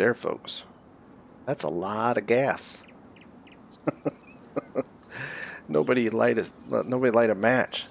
there, folks. That's a lot of gas. Nobody light a match.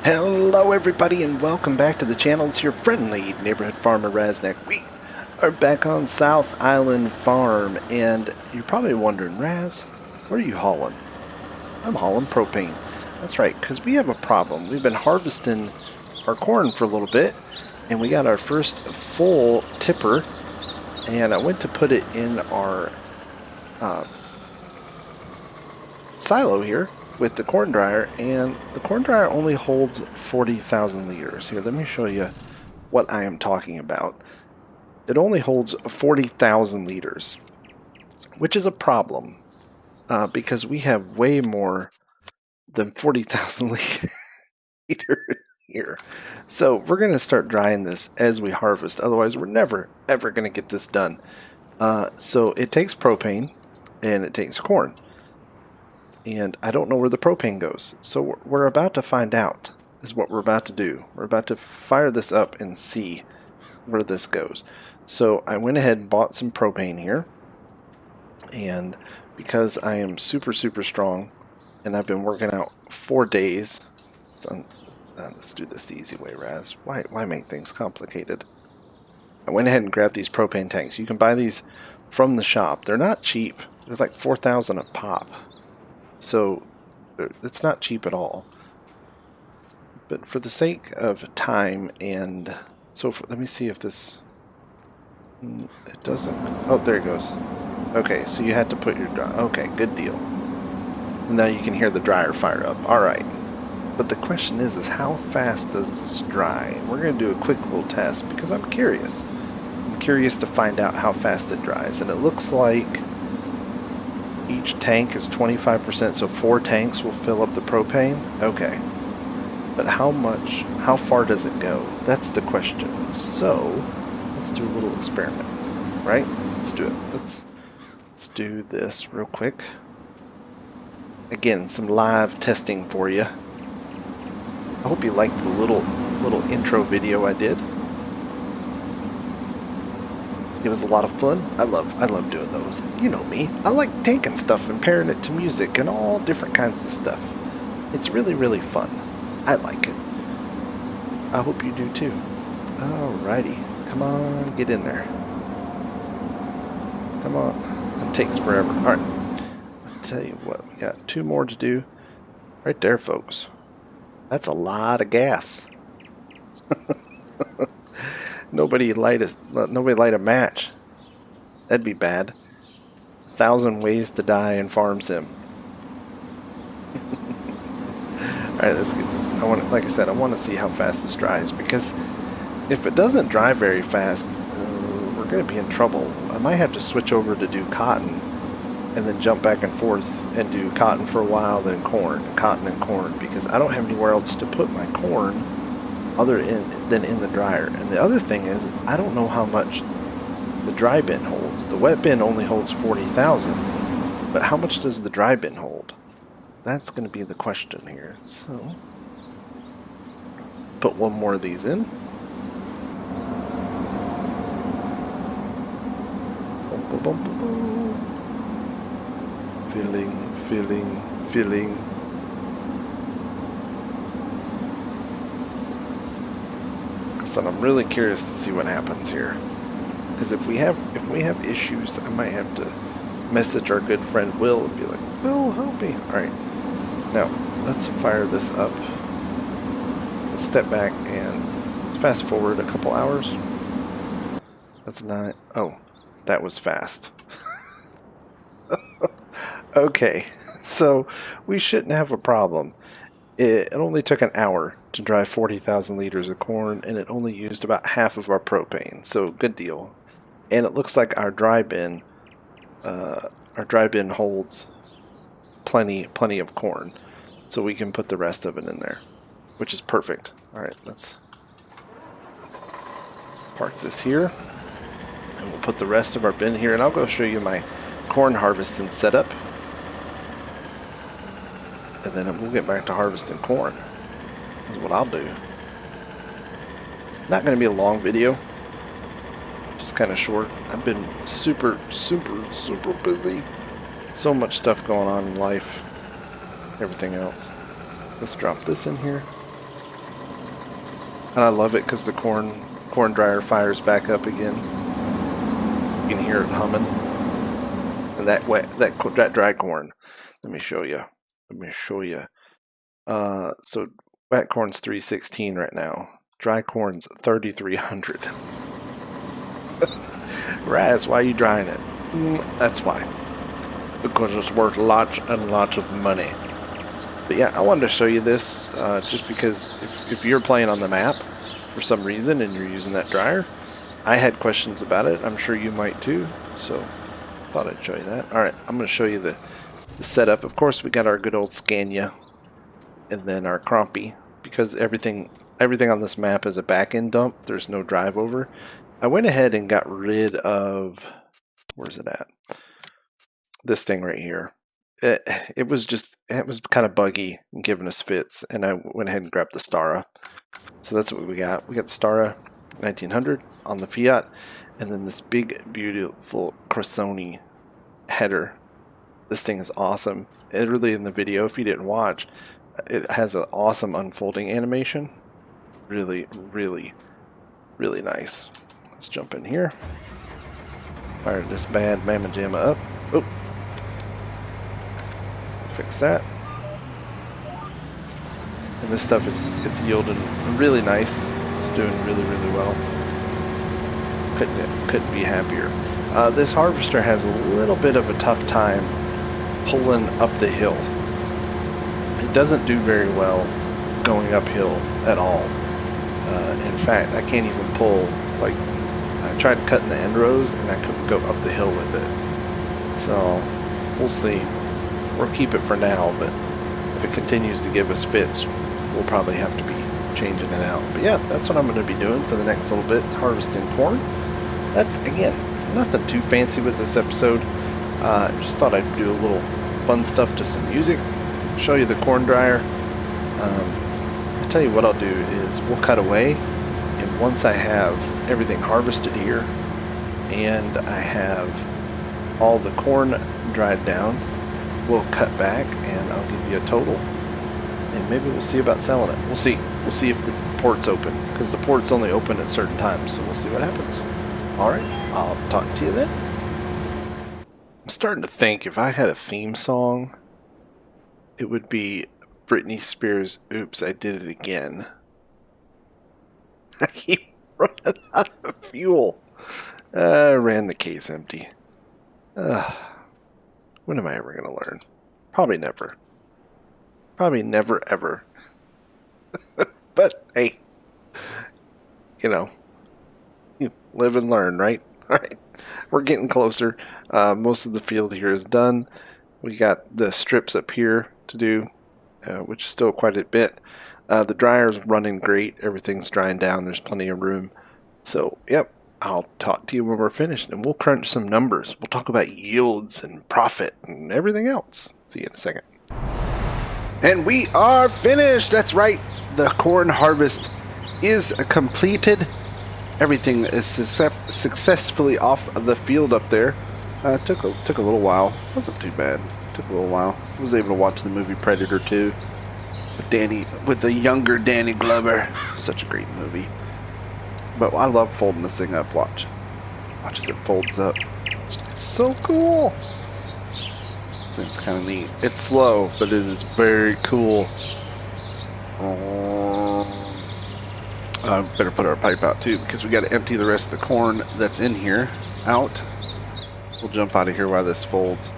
Hello everybody and welcome back to the channel. It's your friendly neighborhood farmer Raznac. We are back on South Island Farm, and you're probably wondering, Raz, what are you hauling? I'm hauling propane. That's right, because we have a problem. We've been harvesting our corn for a little bit, and we got our first full tipper, and I went to put it in our silo here with the corn dryer, and the corn dryer only holds 40,000 liters. Here, let me show you what I am talking about. It only holds 40,000 liters, which is a problem because we have way more than 40,000 liters here. So we're going to start drying this as we harvest. Otherwise, we're never, ever going to get this done. So it takes propane and it takes corn. And I don't know where the propane goes. So we're about to find out, is what we're about to do. We're about to fire this up and see where this goes. So I went ahead and bought some propane here. And because I am super, super strong, and I've been working out 4 days. Let's do this the easy way, Raz. Why make things complicated? I went ahead and grabbed these propane tanks. You can buy these from the shop. They're not cheap. They're like 4,000 a pop. So it's not cheap at all. But for the sake of time and let me see if this. It doesn't. Oh, there it goes. Okay, so you had to put your okay, good deal. Now you can hear the dryer fire up. All right. But the question is how fast does this dry? We're going to do a quick little test because I'm curious. I'm curious to find out how fast it dries. And it looks like each tank is 25%, so 4 tanks will fill up the propane. Okay. But how far does it go? That's the question. So, let's do a little experiment, right? Let's do it. Let's do this real quick. Again, some live testing for you. I hope you liked the little intro video I did. It was a lot of fun. I love doing those. You know me. I like taking stuff and pairing it to music and all different kinds of stuff. It's really, really fun. I like it. I hope you do too. Alrighty. Come on, get in there. Come on. It takes forever. Alright. I'll tell you what, we got 2 more to do. Right there, folks. That's a lot of gas. Nobody light a match. That'd be bad. 1,000 ways to die in Farm Sim. Alright, let's get this. Like I said, I want to see how fast this dries, because if it doesn't dry very fast, we're going to be in trouble. I might have to switch over to do cotton and then jump back and forth and do cotton for a while, then corn, cotton and corn, because I don't have anywhere else to put my corn than in the dryer. And the other thing is I don't know how much the dry bin holds. The wet bin only holds 40,000, but how much does the dry bin hold? That's going to be the question here. So, put 1 more of these in. Boom, boom, boom, boom, boom. Filling. So I'm really curious to see what happens here. Because if we have issues, I might have to message our good friend Will and be like, Will, help me. Alright. Now, let's fire this up. Let's step back and fast forward a couple hours. That's not. Oh, that was fast. Okay, so we shouldn't have a problem. It only took an hour to dry 40,000 liters of corn, and it only used about half of our propane, so good deal. And it looks like our dry bin holds plenty of corn, so we can put the rest of it in there, which is perfect. All right, let's park this here, and we'll put the rest of our bin here, and I'll go show you my corn harvesting setup. And then we'll get back to harvesting corn. That's what I'll do. Not going to be a long video. Just kind of short. I've been super busy. So much stuff going on in life. Everything else. Let's drop this in here. And I love it because the corn dryer fires back up again. You can hear it humming. And that dry corn. Let me show you. So wet corn's 316 right now. Dry corn's 3,300. Raz, why are you drying it? That's why. Because it's worth lots and lots of money. But yeah, I wanted to show you this just because if you're playing on the map for some reason and you're using that dryer, I had questions about it. I'm sure you might too. So I thought I'd show you that. Alright, I'm going to show you the setup. Of course, we got our good old Scania and then our Crumpy, because everything on this map is a back-end dump. There's no drive over. I went ahead and got rid of, where's it at? This thing right here. It was kind of buggy and giving us fits, and I went ahead and grabbed the Stara. So that's what we got. We got the Stara 1900 on the Fiat, and then this big, beautiful Cressoni header. This thing is awesome. It really, in the video, if you didn't watch, it has an awesome unfolding animation. Really nice. Let's jump in here. Fire this bad mamma jamma up. Oh. fix that. And this stuff it's yielding really nice. It's doing really well. Couldn't be happier. This harvester has a little bit of a tough time pulling up the hill. It doesn't do very well going uphill at all. In fact, I can't even pull, like, I tried cutting the end rows and I couldn't go up the hill with it. So, we'll see. We'll keep it for now, but if it continues to give us fits, we'll probably have to be changing it out. But yeah, that's what I'm going to be doing for the next little bit, harvesting corn. That's, again, nothing too fancy with this episode. Just thought I'd do a little fun stuff to some music, show you the corn dryer. I'll tell you what I'll do is we'll cut away, and once I have everything harvested here and I have all the corn dried down, we'll cut back and I'll give you a total, and maybe we'll see about selling it. We'll see if the port's open, because the port's only open at certain times, so we'll see what happens. Alright, I'll talk to you then. I'm starting to think if I had a theme song, it would be Britney Spears' Oops, I Did It Again. I keep running out of fuel. I ran the case empty. When am I ever going to learn? Probably never. Probably never, ever. But, hey, you live and learn, right? All right. We're getting closer. Most of the field here is done. We got the strips up here to do, which is still quite a bit. The dryer's running great. Everything's drying down. There's plenty of room. So, yep, I'll talk to you when we're finished, and we'll crunch some numbers. We'll talk about yields and profit and everything else. See you in a second. And we are finished. That's right. The corn harvest is completed. Everything is successfully off the field up there. Took a little while. Wasn't too bad. Took a little while. Was able to watch the movie Predator 2 with the younger Danny Glover. Such a great movie. But I love folding this thing up. Watch as it folds up. It's so cool. This thing's kind of neat. It's slow, but it is very cool. Better put our pipe out too, because we got to empty the rest of the corn that's in here out. We'll jump out of here while this folds.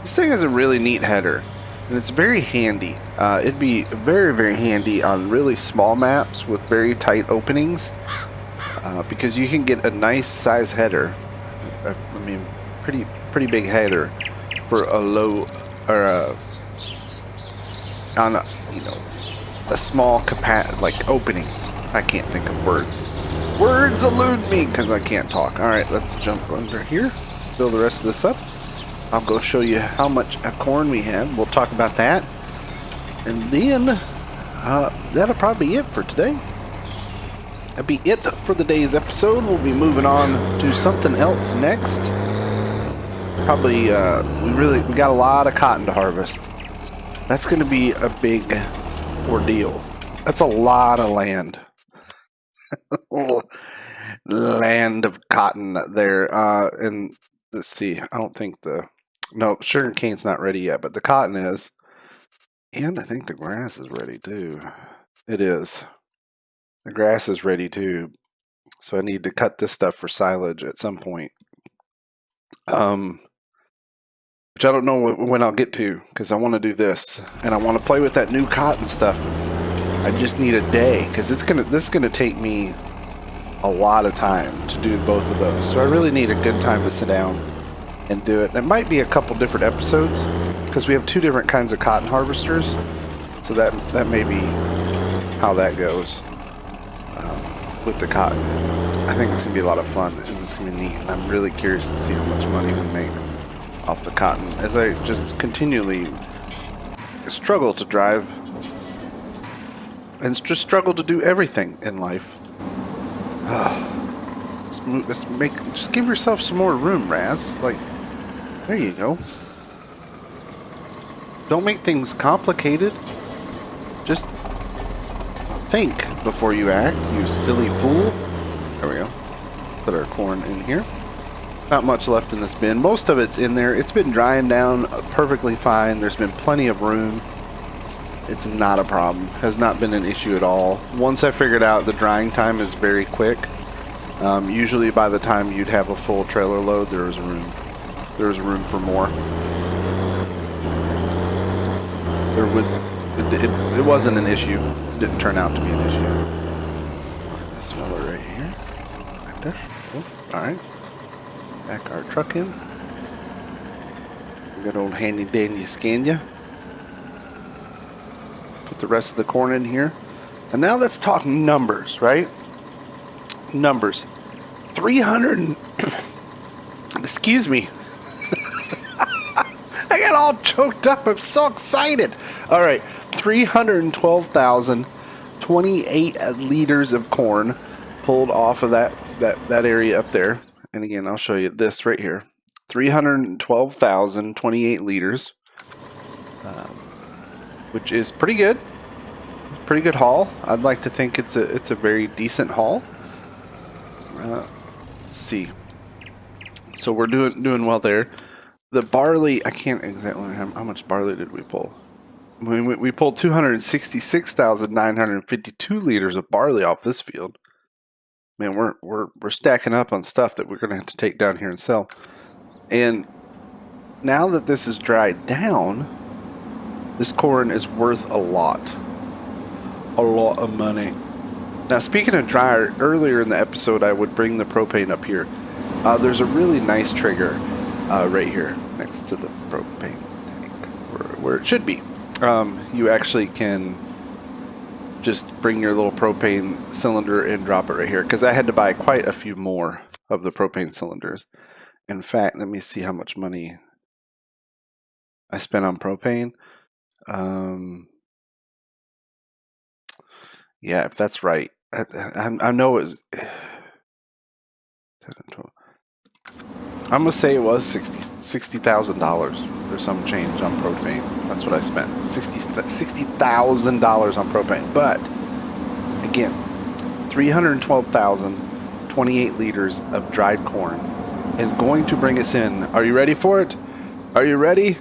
This thing has a really neat header, and it's very handy. It'd be very handy on really small maps with very tight openings, because you can get a nice size header. I mean, pretty big header for a low or on a small opening. I can't think of words. Words elude me because I can't talk. Alright, let's jump under here. Fill the rest of this up. I'll go show you how much corn we have. We'll talk about that. And then, that'll probably be it for today. That'll be it for the day's episode. We'll be moving on to something else next. Probably, we got a lot of cotton to harvest. That's going to be a big ordeal. That's a lot of land. Land of cotton there. And let's see. I don't think sugar cane's not ready yet, but the cotton is. And I think the grass is ready too. It is. The grass is ready too. So I need to cut this stuff for silage at some point. Which I don't know when I'll get to, because I want to do this. And I want to play with that new cotton stuff. I just need a day, because this is gonna take me a lot of time to do both of those. So I really need a good time to sit down and do it. It might be a couple different episodes, because we have two different kinds of cotton harvesters. So that may be how that goes with the cotton. I think it's gonna be a lot of fun, and it's gonna be neat. And I'm really curious to see how much money we make off the cotton as I just continually struggle to drive and just struggle to do everything in life. Just give yourself some more room, Raz. There you go. Don't make things complicated. Just think before you act, you silly fool. There we go. Put our corn in here. Not much left in this bin. Most of it's in there. It's been drying down perfectly fine. There's been plenty of room. It's not a problem. Has not been an issue at all. Once I figured out the drying time is very quick. Usually by the time you'd have a full trailer load, there was room. There was room for more. It wasn't an issue. It didn't turn out to be an issue. This fella right here. Right there. Oh, alright. Back our truck in. Good old handy dandy Scania. Put the rest of the corn in here. And now let's talk numbers, right? Numbers. 300 excuse me. I got all choked up. I'm so excited. All right. 312,028 liters of corn pulled off of that area up there. And again, I'll show you this right here. 312,028 liters, which is pretty good. Pretty good haul. I'd like to think it's a very decent haul. Let's see. So we're doing well there. The barley, I can't exactly remember how much barley did we pull. We pulled 266,952 liters of barley off this field. Man, we're stacking up on stuff that we're going to have to take down here and sell. And now that this is dried down, this corn is worth a lot of money. Now, speaking of dryer, earlier in the episode, I would bring the propane up here. There's a really nice trigger right here next to the propane tank, where it should be. You actually can just bring your little propane cylinder and drop it right here, because I had to buy quite a few more of the propane cylinders. In fact, let me see how much money I spent on propane. Yeah, if that's right. I know it was 10 and 12. I'm gonna say it was $60,000 or some change on propane. That's what I spent. $60,000 on propane. But again, 312,028 liters of dried corn is going to bring us in. Are you ready for it? Are you ready?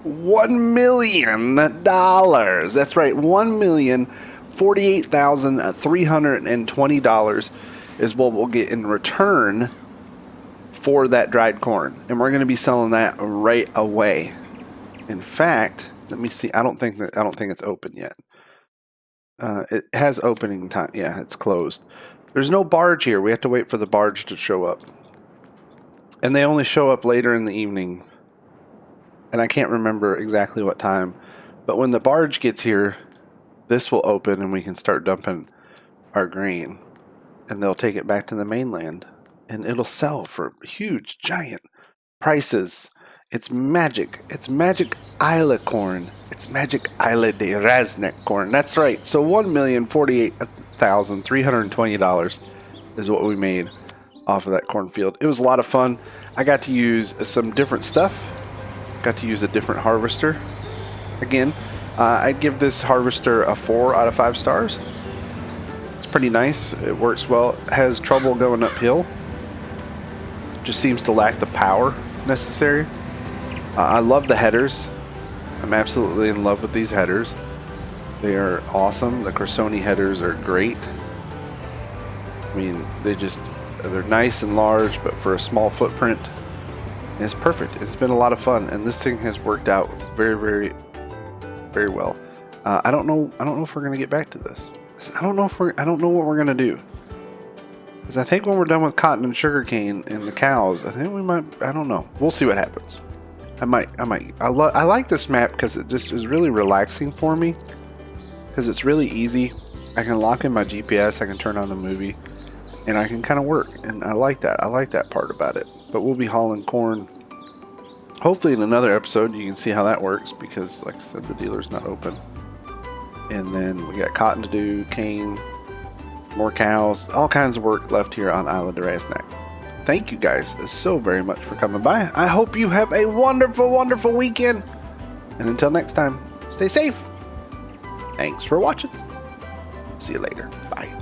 $1 million. That's right, $1,048,320 is what we'll get in return for that dried corn, and we're going to be selling that right away. In fact, let me see. I don't think it's open yet. It has opening time. Yeah, it's closed. There's no barge here. We have to wait for the barge to show up, and they only show up later in the evening. And I can't remember exactly what time, but when the barge gets here, this will open and we can start dumping our grain, and they'll take it back to the mainland, and it'll sell for huge, giant prices. It's magic. It's magic Isla corn. It's magic Isla de Raznac corn. That's right. So $1,048,320 is what we made off of that cornfield. It was a lot of fun. I got to use some different stuff. Got to use a different harvester. Again, I'd give this harvester a 4 out of 5 stars. It's pretty nice. It works well. It has trouble going uphill. Just seems to lack the power necessary. I love the headers. I'm absolutely in love with these headers. They are awesome. The Cresoni headers are great. I mean, they're nice and large, but for a small footprint, it's perfect. It's been a lot of fun, and this thing has worked out very, very, very well. I don't know if we're gonna get back to this. I don't know what we're gonna do. Because I think when we're done with cotton and sugarcane and the cows, I think we might. I don't know. We'll see what happens. I might. I like this map because it just is really relaxing for me. Because it's really easy. I can lock in my GPS. I can turn on the movie, and I can kind of work. And I like that. I like that part about it. But we'll be hauling corn. Hopefully in another episode you can see how that works, because like I said, the dealer's not open. And then we got cotton to do, cane, more cows, all kinds of work left here on Isla de Raznac. Thank you guys so very much for coming by. I hope you have a wonderful, wonderful weekend. And until next time, stay safe. Thanks for watching. See you later. Bye.